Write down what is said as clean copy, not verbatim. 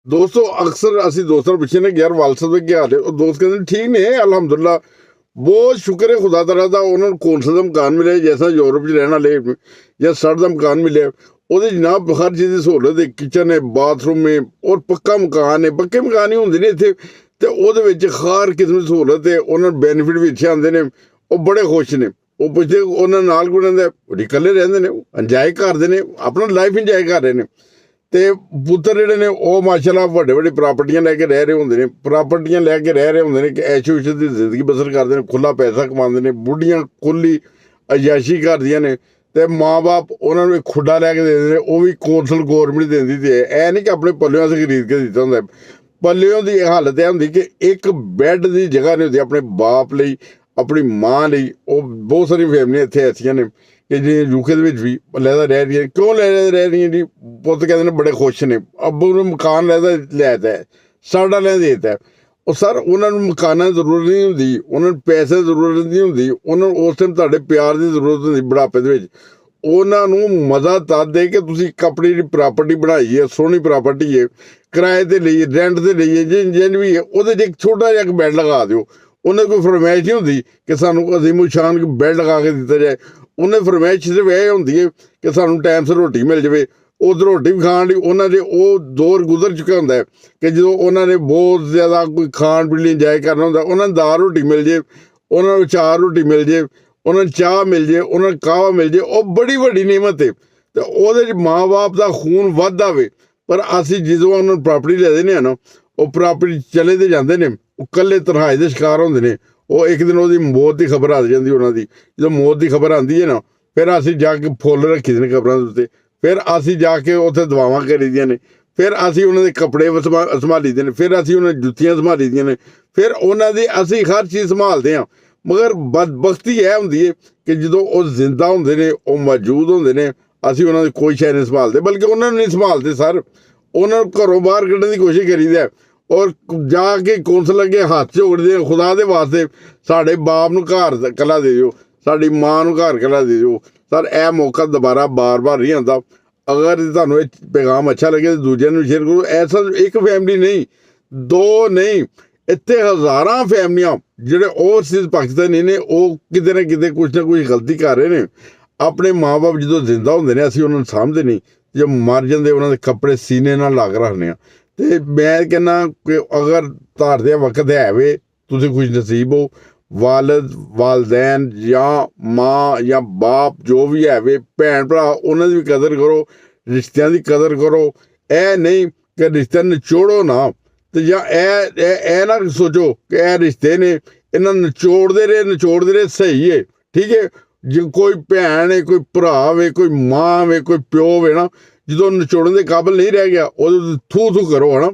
दोस्तों अक्सर ਅਸੀਂ ਦੋਸਤਾਂ ਨੂੰ ਪੁੱਛੇ ਨੇ ਯਾਰ ਵਾਲ ਸਾਹਿਬ ਦੇ ਕੀ ਹਾਲ ਹੈ ਉਹ ਦੋਸਤ ਕਹਿੰਦੇ ਨੇ, ठीक ने अल्हम्दुलिल्लाह बहुत शुक्र है खुदा तआला दा ਉਹਨਾਂ ਨੂੰ ਕੌਂਸਲ ਦਾ ਮਕਾਨ ਮਿਲਿਆ ਜੈਸਾ ਯੂਰਪ 'ਚ ਰਹਿਣ ਵਾਲੇ ਜਾਂ ਸੜ ਦਾ ਮਕਾਨ ਮਿਲਿਆ ਉਹਦੇ ਜਨਾਬ ਹਰ ਚੀਜ਼ ਦੀ ਸਹੂਲਤ ਹੈ ਕਿਚਨ ਹੈ ਬਾਥਰੂਮ ਹੈ ਔਰ ਪੱਕਾ ਮਕਾਨ ਹੈ ਪੱਕੇ ਮਕਾਨ ਹੀ ਹੁੰਦੇ ਨੇ ਇੱਥੇ ਤੇ ਉਹਦੇ ਵਿੱਚ ਹਰ ਕਿਸਮ ਦੀ ਸਹੂਲਤ ਹੈ ਉਹਨਾਂ ਨੂੰ ਬੈਨੀਫਿਟ ਵੀ ਅੱਛੇ ਆਉਂਦੇ ਨੇ ਉਹ ਬੜੇ ਖੁਸ਼ ਨੇ ਉਹ ਪੁੱਛਦੇ ਉਹਨਾਂ ਨਾਲ ਕੋਈ ਰਹਿੰਦਾ ਇਕੱਲੇ ਰਹਿੰਦੇ ਨੇ ਇੰਜੋਏ ਕਰਦੇ ਨੇ ਆਪਣਾ ਲਾਈਫ ਇੰਜੋਏ ਕਰ ਰਹੇ ਨੇ ਤੇ ਪੁੱਤਰ ਜਿਹੜੇ ਨੇ ਉਹ ਮਾਸ਼ਾਅੱਲਾ ਵੱਡੇ ਵੱਡੇ ਪ੍ਰਾਪਰਟੀਆਂ ਲੈ ਕੇ ਰਹਿ ਰਹੇ ਹੁੰਦੇ ਨੇ ਪ੍ਰਾਪਰਟੀਆਂ ਲੈ ਕੇ ਰਹਿ ਰਹੇ ਹੁੰਦੇ ਨੇ ਕਿ ਐਸ਼ੋ ਇਸ਼ੋ ਦੀ ਜ਼ਿੰਦਗੀ ਬਸਰ ਕਰਦੇ ਨੇ ਖੁੱਲਾ ਪੈਸਾ ਕਮਾਉਂਦੇ ਨੇ ਬੁੱਢੀਆਂ ਖੁੱਲੀ ਅਯਾਸ਼ੀ ਕਰਦੀਆਂ ਨੇ ਤੇ ਮਾਂ-ਬਾਪ ਉਹਨਾਂ ਨੂੰ ਇੱਕ ਖੁੱਡਾ ਲੈ ਕੇ ਦੇ ਦਿੰਦੇ ਨੇ ਉਹ ਵੀ ਕੌਂਸਲ ਗੌਰਮੈਂਟ ਦਿੰਦੀ ਤੇ ਇਹ ਨਹੀਂ ਕਿ ਆਪਣੇ ਪੱਲਿਓਂ ਅਸੀਂ ਖਰੀਦ ਕੇ ਦਿੱਤਾ ਹੁੰਦਾ ਪੱਲਿਓਂ ਦੀ ਹਾਲਤ ਇਹ ਹੁੰਦੀ ਕਿ ਇੱਕ ਬੈੱਡ ਦੀ ਜਗ੍ਹਾ ਨਹੀਂ ਹੁੰਦੀ ਆਪਣੇ ਬਾਪ ਲਈ ਆਪਣੀ ਮਾਂ ਲਈ ਉਹ ਬਹੁਤ ਸਾਰੀਆਂ ਫੈਮਲੀਆਂ ਇੱਥੇ ਐਸੀਆਂ ਨੇ ਕਿ ਜੇ ਯੂਕੇ ਦੇ ਵਿੱਚ ਵੀ ਲੈਦਾ ਰਹਿ ਰਹੀਆਂ ਕਿਉਂ ਰਹਿ ਰਹੀਆਂ ਜੀ ਪੁੱਤ ਕਹਿੰਦੇ ਨੇ ਬੜੇ ਖੁਸ਼ ਨੇ ਅੱਬੂ ਨੂੰ ਮਕਾਨ ਲੈ ਤਾ ਸਾਡਾ ਲੈ ਦੇ ਦਿੱਤਾ ਉਹ ਸਰ ਉਹਨਾਂ ਨੂੰ ਮਕਾਨਾਂ ਦੀ ਜ਼ਰੂਰਤ ਨਹੀਂ ਹੁੰਦੀ ਉਹਨਾਂ ਨੂੰ ਪੈਸੇ ਦੀ ਜ਼ਰੂਰਤ ਨਹੀਂ ਹੁੰਦੀ ਉਹਨਾਂ ਨੂੰ ਉਸ ਟਾਈਮ ਤੁਹਾਡੇ ਪਿਆਰ ਦੀ ਜ਼ਰੂਰਤ ਹੁੰਦੀ ਬੁਢਾਪੇ ਦੇ ਵਿੱਚ ਉਹਨਾਂ ਨੂੰ ਮਜ਼ਾ ਤਦ ਦੇ ਕਿ ਤੁਸੀਂ ਇੱਕ ਆਪਣੀ ਜਿਹੜੀ ਪ੍ਰਾਪਰਟੀ ਬਣਾਈ ਹੈ ਸੋਹਣੀ ਪ੍ਰਾਪਰਟੀ ਹੈ ਕਿਰਾਏ 'ਤੇ ਲਈ ਰੈਂਟ 'ਤੇ ਲਈ ਜਿੰਨ ਵੀ ਹੈ ਉਹਦੇ 'ਚ ਇੱਕ ਛੋਟਾ ਜਿਹਾ ਇੱਕ ਬੈੱਡ ਲਗਾ ਦਿਓ ਉਹਨੇ ਕੋਈ ਫਰਮਾਇਸ਼ ਨਹੀਂ ਹੁੰਦੀ ਕਿ ਸਾਨੂੰ ਅਜ਼ੀਮੁਲ ਸ਼ਾਨ ਬੈੱਡ ਲਗਾ ਕੇ ਦਿੱਤਾ ਜਾਏ ਉਹਨੇ ਫਰਮਾਇਸ਼ ਸਿਰਫ ਇਹ ਹੁੰਦੀ ਹੈ ਕਿ ਸਾਨੂੰ ਟਾਈਮ ਸਿਰ ਰੋਟੀ ਮਿਲ ਜਾਵੇ ਉਧਰ ਰੋਟੀ ਵੀ ਖਾਣ ਲਈ ਉਹਨਾਂ ਦੇ ਉਹ ਦੌਰ ਗੁਜ਼ਰ ਚੁੱਕਾ ਹੁੰਦਾ ਹੈ ਕਿ ਜਦੋਂ ਉਹਨਾਂ ਨੇ ਬਹੁਤ ਜ਼ਿਆਦਾ ਕੋਈ ਖਾਣ ਪੀਣ ਲਈ ਇੰਜੋਏ ਕਰਨਾ ਹੁੰਦਾ ਉਹਨਾਂ ਨੂੰ ਦਾਲ ਰੋਟੀ ਮਿਲ ਜੇ ਉਹਨਾਂ ਨੂੰ ਚਾਰ ਰੋਟੀ ਮਿਲ ਜੇ ਉਹਨਾਂ ਨੂੰ ਚਾਹ ਮਿਲ ਜੇ ਉਹਨਾਂ ਨੂੰ ਕਾਹਵਾ ਮਿਲ ਜੇ ਉਹ ਬੜੀ ਵੱਡੀ ਨਿਯਮਤ ਹੈ ਅਤੇ ਉਹਦੇ 'ਚ ਮਾਂ ਬਾਪ ਦਾ ਖੂਨ ਵੱਧਦਾ ਵੇ ਪਰ ਅਸੀਂ ਜਦੋਂ ਉਹਨਾਂ ਨੂੰ ਪ੍ਰਾਪਰਟੀ ਲੈ ਦਿੰਦੇ ਹਾਂ ਨਾ ਉਹ ਪ੍ਰਾਪਰਟੀ ਚਲੇ ਤੇ ਜਾਂਦੇ ਨੇ ਉਹ ਇਕੱਲੇ ਤਨਹਾਈ ਦੇ ਸ਼ਿਕਾਰ ਹੁੰਦੇ ਨੇ ਉਹ ਇੱਕ ਦਿਨ ਉਹਦੀ ਮੌਤ ਦੀ ਖਬਰ ਆ ਜਾਂਦੀ ਉਹਨਾਂ ਦੀ ਜਦੋਂ ਮੌਤ ਦੀ ਖਬਰ ਆਉਂਦੀ ਹੈ ਨਾ ਫਿਰ ਅਸੀਂ ਜਾ ਕੇ ਫੁੱਲ ਰੱਖੀ ਦੇ ਨੇ ਕਬਰਾਂ ਦੇ ਉੱਤੇ ਫਿਰ ਅਸੀਂ ਜਾ ਕੇ ਉੱਥੇ ਦੁਆਵਾਂ ਕਰੀਦੀਆਂ ਨੇ ਫਿਰ ਅਸੀਂ ਉਹਨਾਂ ਦੇ ਕੱਪੜੇ ਸੰਭਾਲੀ ਦੇ ਨੇ ਫਿਰ ਅਸੀਂ ਉਹਨਾਂ ਦੀਆਂ ਜੁੱਤੀਆਂ ਸੰਭਾਲੀ ਦੀਆਂ ਨੇ ਫਿਰ ਉਹਨਾਂ ਦੀ ਅਸੀਂ ਹਰ ਚੀਜ਼ ਸੰਭਾਲਦੇ ਹਾਂ ਮਗਰ ਬਦਬਖਤੀ ਇਹ ਹੁੰਦੀ ਹੈ ਕਿ ਜਦੋਂ ਉਹ ਜ਼ਿੰਦਾ ਹੁੰਦੇ ਨੇ ਉਹ ਮੌਜੂਦ ਹੁੰਦੇ ਨੇ ਅਸੀਂ ਉਹਨਾਂ ਦੀ ਕੋਈ ਸ਼ੈ ਨਹੀਂ ਸੰਭਾਲਦੇ ਬਲਕਿ ਉਹਨਾਂ ਨੂੰ ਨਹੀਂ ਸੰਭਾਲਦੇ ਸਰ ਉਹਨਾਂ ਨੂੰ ਘਰੋਂ ਬਾਹਰ ਕੱਢਣ ਦੀ ਕੋਸ਼ਿਸ਼ ਕਰੀਦਾ ਔਰ ਜਾ ਕੇ ਕੌਂਸਲ ਅੱਗੇ ਹੱਥ ਝੋੜਦੇ ਖੁਦਾ ਦੇ ਵਾਸਤੇ ਸਾਡੇ ਬਾਪ ਨੂੰ ਘਰ ਕਲਾ ਦੇ ਦਿਓ ਸਾਡੀ ਮਾਂ ਨੂੰ ਘਰ ਕਲਾ ਦੇ ਦਿਓ ਸਰ ਇਹ ਮੌਕਾ ਦੁਬਾਰਾ ਬਾਰ-ਬਾਰ ਨਹੀਂ ਆਉਂਦਾ ਅਗਰ ਤੁਹਾਨੂੰ ਇਹ ਪੈਗਾਮ ਅੱਛਾ ਲੱਗੇ ਤਾਂ ਦੂਜਿਆਂ ਨੂੰ ਸ਼ੇਅਰ ਕਰੋ ਐਸਾ ਇੱਕ ਫੈਮਿਲੀ ਨਹੀਂ ਦੋ ਨਹੀਂ ਇੱਥੇ ਹਜ਼ਾਰਾਂ ਫੈਮਲੀਆਂ ਜਿਹੜੇ ਓਵਰਸੀਜ਼ ਪਾਕਿਸਤਾਨੀ ਨੇ ਉਹ ਕਿਤੇ ਨਾ ਕਿਤੇ ਕੁਛ ਨਾ ਕੁਛ ਗਲਤੀ ਕਰ ਰਹੇ ਨੇ ਆਪਣੇ ਮਾਂ-ਬਾਪ ਜਦੋਂ ਜ਼ਿੰਦਾ ਹੁੰਦੇ ਨੇ ਅਸੀਂ ਉਹਨਾਂ ਨੂੰ ਸਾਂਭਦੇ ਨਹੀਂ ਜੇ ਮਰ ਜਾਂਦੇ ਉਹਨਾਂ ਦੇ ਕੱਪੜੇ ਸੀਨੇ ਨਾਲ ਲਾ ਕੇ ਰੱਖਦੇ ਹਾਂ ਅਤੇ ਮੈਂ ਕਹਿੰਦਾ ਕਿ ਅਗਰ ਤੁਹਾਡੇ ਵਕਤ ਹੈ ਵੇ ਤੁਸੀਂ ਖੁਸ਼ ਨਸੀਬ ਹੋ ਵਾਲਦੈਨ ਜਾਂ ਮਾਂ ਜਾਂ ਬਾਪ ਜੋ ਵੀ ਹੈ ਵੇ ਭੈਣ ਭਰਾ ਉਹਨਾਂ ਦੀ ਵੀ ਕਦਰ ਕਰੋ ਰਿਸ਼ਤਿਆਂ ਦੀ ਕਦਰ ਕਰੋ ਇਹ ਨਹੀਂ ਕਿ ਰਿਸ਼ਤਿਆਂ ਨਿਚੋੜੋ ਨਾ ਅਤੇ ਜਾਂ ਇਹ ਨਾ ਸੋਚੋ ਕਿ ਇਹ ਰਿਸ਼ਤੇ ਨੇ ਇਹਨਾਂ ਨੂੰ ਨਿਚੋੜਦੇ ਰਹੇ ਸਹੀ ਹੈ ਠੀਕ ਹੈ ਜੇ ਕੋਈ ਭੈਣ ਹੈ ਕੋਈ ਭਰਾ ਵੇ ਕੋਈ ਮਾਂ ਵੇ ਕੋਈ ਪਿਓ ਵੇ ਨਾ ਜਦੋਂ ਨਿਚੋੜਨ ਦੇ ਕਾਬਲ ਨਹੀਂ ਰਹਿ ਗਿਆ ਉਦੋਂ ਥੂ ਕਰੋ ਹੈ ਨਾ